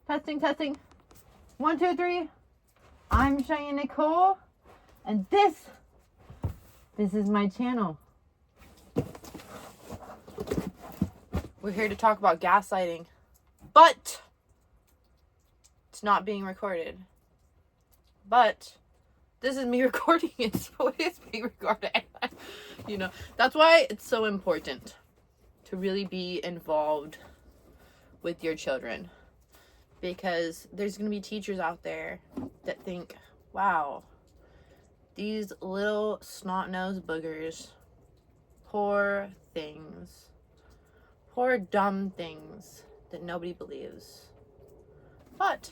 Testing, testing. 1, 2, 3. I'm Cheyenne Nicole, and this is my channel. We're here to talk about gaslighting, but it's not being recorded. But this is me recording it, so it is being recorded. That's why it's so important to really be involved with your children. Because there's going to be teachers out there that think, wow, these little snot-nosed boogers, poor things, poor dumb things that nobody believes. But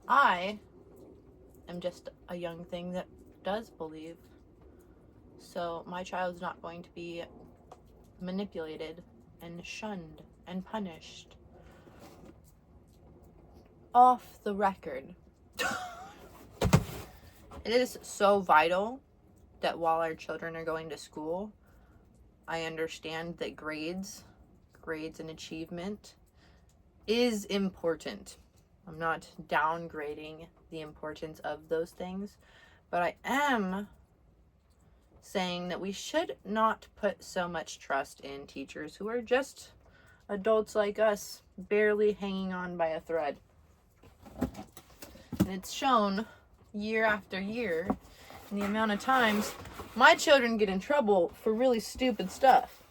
I am just a young thing that does believe. So my child's not going to be manipulated and shunned and punished. Off the record. It is so vital that while our children are going to school, I understand that grades and achievement is important. I'm not downgrading the importance of those things, but I am saying that we should not put so much trust in teachers who are just adults like us, barely hanging on by a thread. And it's shown year after year in the amount of times my children get in trouble for really stupid stuff.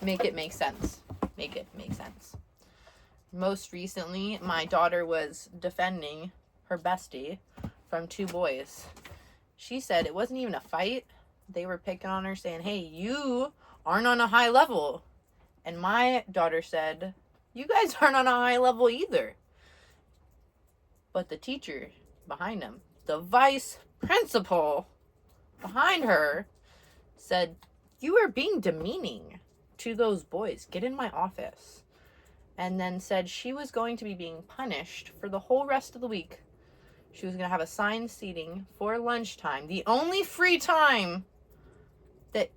Make it make sense. Make it make sense. Most recently, my daughter was defending her bestie from 2 boys. She said it wasn't even a fight. They were picking on her, saying, hey, you aren't on a high level. And my daughter said, you guys aren't on a high level either. But the teacher behind him, the vice principal behind her, said, you are being demeaning to those boys. Get in my office. And then said she was going to be being punished for the whole rest of the week. She was going to have assigned seating for lunchtime. The only free time that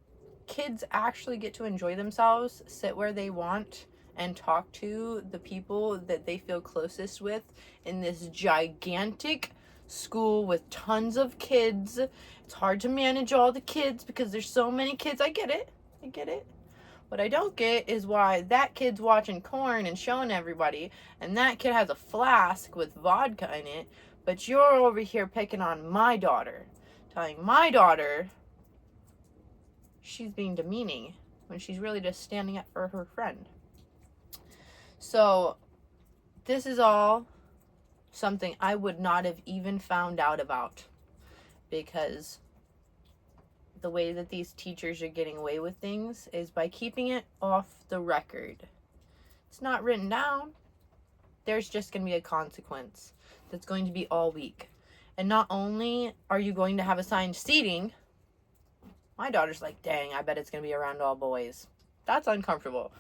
kids actually get to enjoy themselves, sit where they want, and talk to the people that they feel closest with in this gigantic school with tons of kids. It's hard to manage all the kids because there's so many kids. I get it. What I don't get is why that kid's watching Corn and showing everybody, and that kid has a flask with vodka in it, but you're over here picking on my daughter, telling my daughter she's being demeaning when she's really just standing up for her friend. So this is all something I would not have even found out about, because the way that these teachers are getting away with things is by keeping it off the record. It's not written down. There's just going to be a consequence that's going to be all week. And not only are you going to have assigned seating, my daughter's like, dang, I bet it's going to be around all boys. That's uncomfortable.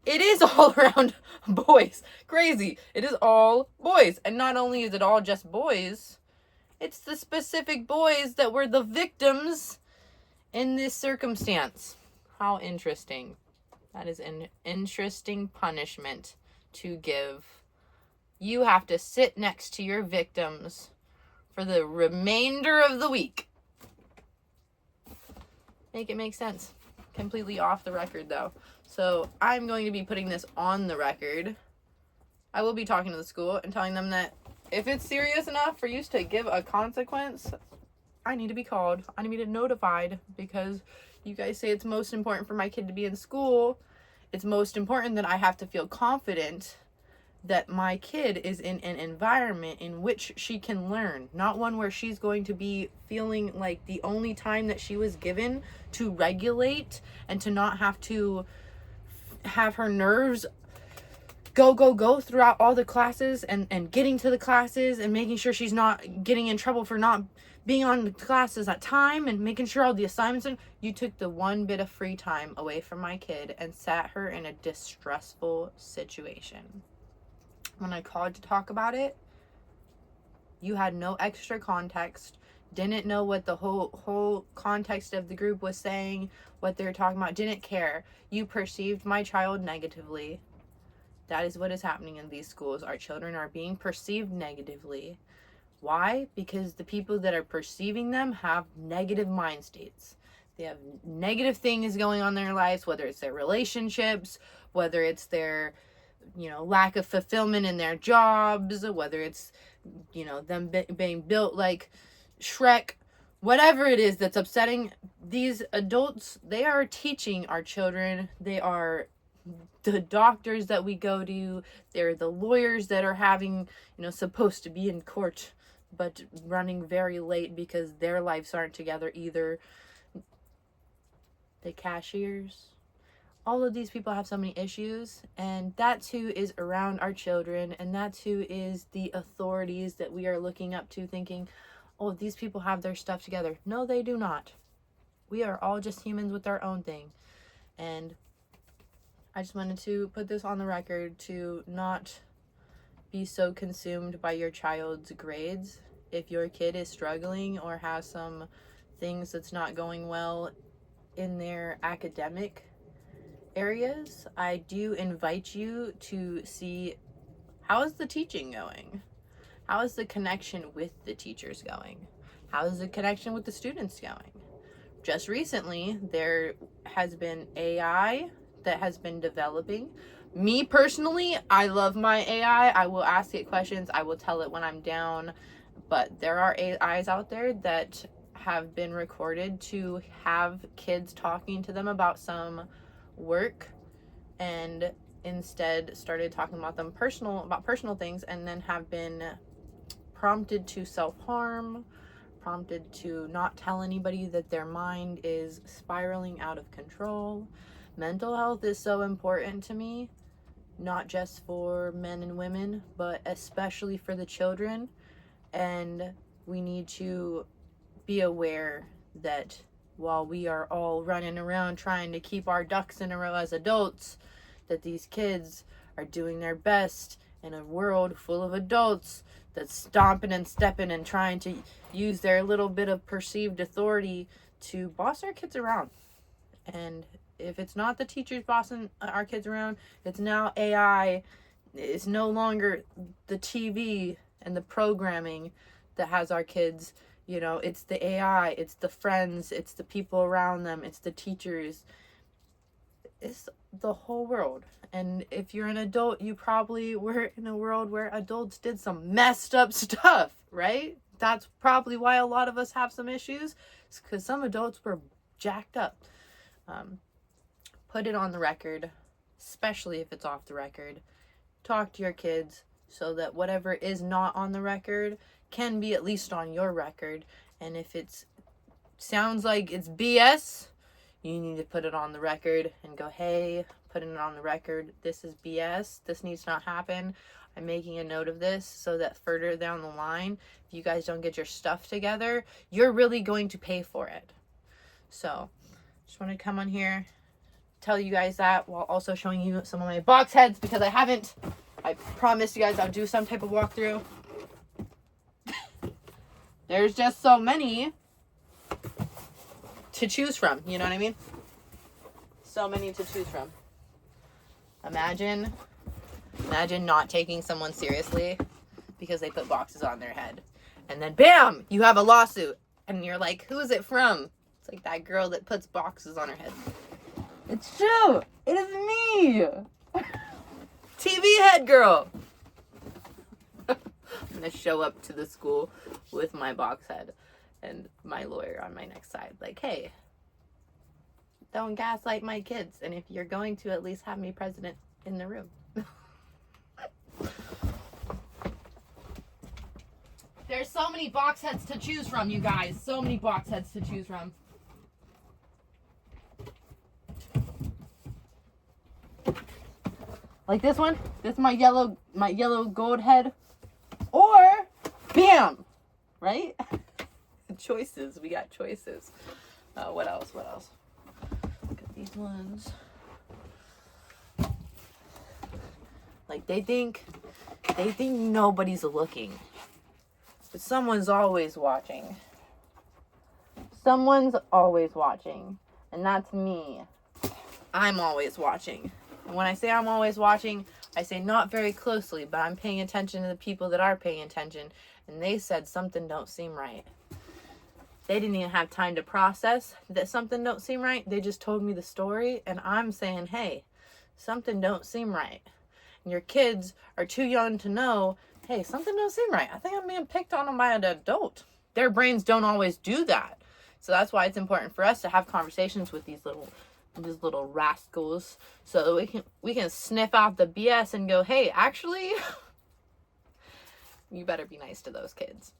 It is all around boys. Crazy. It is all boys. And not only is it all just boys, it's the specific boys that were the victims in this circumstance. How interesting. That is an interesting punishment to give. You have to sit next to your victims for the remainder of the week. Make it make sense. Completely off the record, though. So I'm going to be putting this on the record. I will be talking to the school and telling them that if it's serious enough for you to give a consequence, I need to be called. I need to be notified, because you guys say it's most important for my kid to be in school. It's most important that I have to feel confident that my kid is in an environment in which she can learn, not one where she's going to be feeling like the only time that she was given to regulate and to not have to have her nerves go throughout all the classes and getting to the classes and making sure she's not getting in trouble for not being on the classes at time and making sure all the assignments are. You took the one bit of free time away from my kid and sat her in a distressful situation. When I called to talk about it, you had no extra context. didn't know what the whole context of the group was saying, what they were talking about, didn't care. You perceived my child negatively. That is what is happening in these schools. Our children are being perceived negatively. Why? Because the people that are perceiving them have negative mind states. They have negative things going on in their lives, whether it's their relationships, whether it's their, lack of fulfillment in their jobs, whether it's, them being built like Shrek, whatever it is that's upsetting these adults. They are teaching our children. They are the doctors that we go to. They're the lawyers that are having, supposed to be in court, but running very late because their lives aren't together either. The cashiers. All of these people have so many issues, and that's who is around our children, and that's who is the authorities that we are looking up to, thinking, oh, these people have their stuff together. No, they do not. We are all just humans with our own thing. And I just wanted to put this on the record to not be so consumed by your child's grades. If your kid is struggling or has some things that's not going well in their academic areas, I do invite you to see, how is the teaching going? How is the connection with the teachers going? How is the connection with the students going? Just recently, there has been AI that has been developing. Me personally, I love my AI. I will ask it questions. I will tell it when I'm down. But there are AIs out there that have been recorded to have kids talking to them about some work, and instead started talking about personal things, and then have been prompted to self-harm, prompted to not tell anybody that their mind is spiraling out of control. Mental health is so important to me, not just for men and women, but especially for the children. And we need to be aware that while we are all running around trying to keep our ducks in a row as adults, that these kids are doing their best in a world full of adults that's stomping and stepping and trying to use their little bit of perceived authority to boss our kids around. And if it's not the teachers bossing our kids around, it's now AI. It's no longer the TV and the programming that has our kids. It's the AI, it's the friends, it's the people around them, it's the teachers. It's the whole world. And if you're an adult, you probably were in a world where adults did some messed up stuff, right? That's probably why a lot of us have some issues. It's because some adults were jacked up. Put it on the record, especially if it's off the record. Talk to your kids so that whatever is not on the record can be at least on your record. And if it sounds like it's BS, you need to put it on the record and go, hey, putting it on the record, this is BS, this needs not happen. I'm making a note of this so that further down the line, if you guys don't get your stuff together, you're really going to pay for it. So just want to come on here, tell you guys that, while also showing you some of my box heads, because I promised you guys I'll do some type of walkthrough. There's just so many to choose from, you know what I mean? So many to choose from. Imagine not taking someone seriously because they put boxes on their head. And then bam, you have a lawsuit. And you're like, who is it from? It's like that girl that puts boxes on her head. It's true. It is me. TV head girl. I'm going to show up to the school with my box head and my lawyer on my next side. Like, hey, don't gaslight my kids. And if you're going to, at least have me present in the room. There's so many box heads to choose from, you guys. So many box heads to choose from. Like this one. This is my yellow gold head. Or, bam! Right? Choices. We got choices. What else? Look at these ones. Like, they think nobody's looking. But someone's always watching. Someone's always watching, and that's me. I'm always watching. And when I say I'm always watching, I say not very closely, but I'm paying attention to the people that are paying attention, and they said something don't seem right. They didn't even have time to process that something don't seem right. They just told me the story, and I'm saying, hey, something don't seem right. And your kids are too young to know, hey, something don't seem right. I think I'm being picked on by an adult. Their brains don't always do that. So that's why it's important for us to have conversations with these little rascals, so we can sniff out the BS and go, hey, actually, you better be nice to those kids.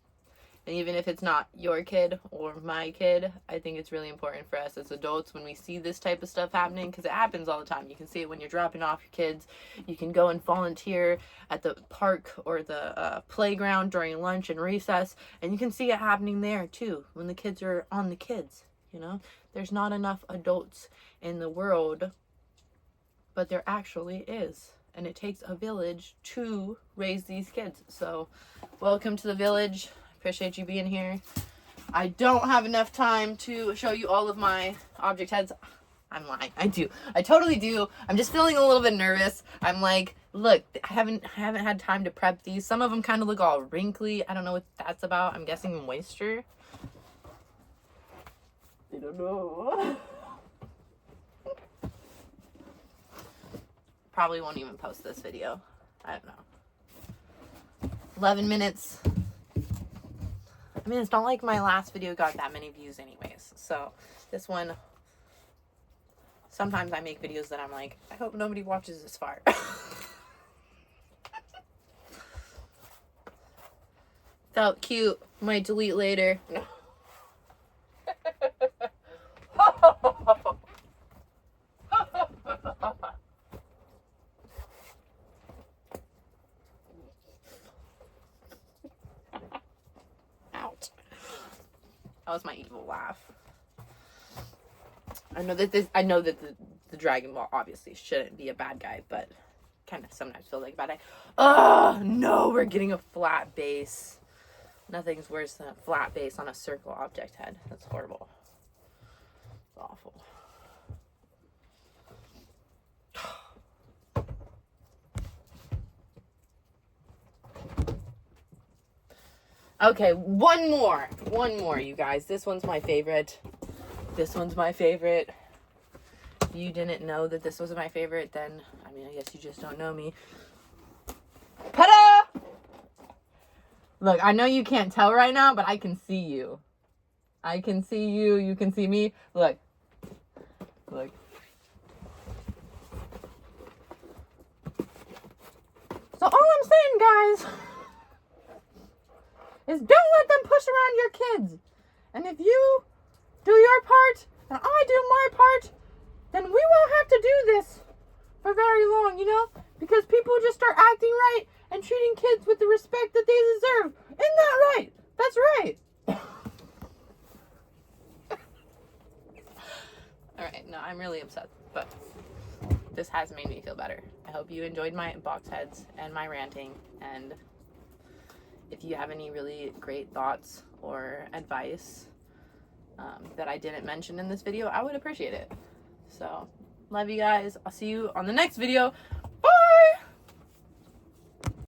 And even if it's not your kid or my kid, I think it's really important for us as adults when we see this type of stuff happening, because it happens all the time. You can see it when you're dropping off your kids. You can go and volunteer at the park or the playground during lunch and recess, and you can see it happening there too when the kids are on the kids. You know, there's not enough adults in the world, but there actually is. And it takes a village to raise these kids. So welcome to the village. Appreciate you being here. I don't have enough time to show you all of my object heads. I'm lying. I do. I totally do. I'm just feeling a little bit nervous. I'm like, look, I haven't had time to prep these. Some of them kind of look all wrinkly. I don't know what that's about. I'm guessing moisture. I don't know. Probably won't even post this video. I don't know. 11 minutes. I mean, it's not like my last video got that many views anyways. So this one, sometimes I make videos that I'm like, I hope nobody watches this far. Felt cute. Might delete later. No. That was my evil laugh. I know that the Dragon Ball obviously shouldn't be a bad guy, but kind of sometimes feels like a bad guy. Oh no, we're getting a flat base. Nothing's worse than a flat base on a circle object head. That's horrible. It's awful. Okay, one more, you guys. This one's my favorite. If you didn't know that this was my favorite, then, I mean, I guess you just don't know me. Ta-da! Look, I know you can't tell right now, but I can see you. I can see you. You can see me. Look. Look. So all I'm saying, guys, is don't let them push around your kids. And if you do your part and I do my part, then we won't have to do this for very long, you know? Because people just start acting right and treating kids with the respect that they deserve. Isn't that right? That's right. Alright, no, I'm really upset, but this has made me feel better. I hope you enjoyed my box heads and my ranting, and if you have any really great thoughts or advice that I didn't mention in this video, I would appreciate it. So, love you guys. I'll see you on the next video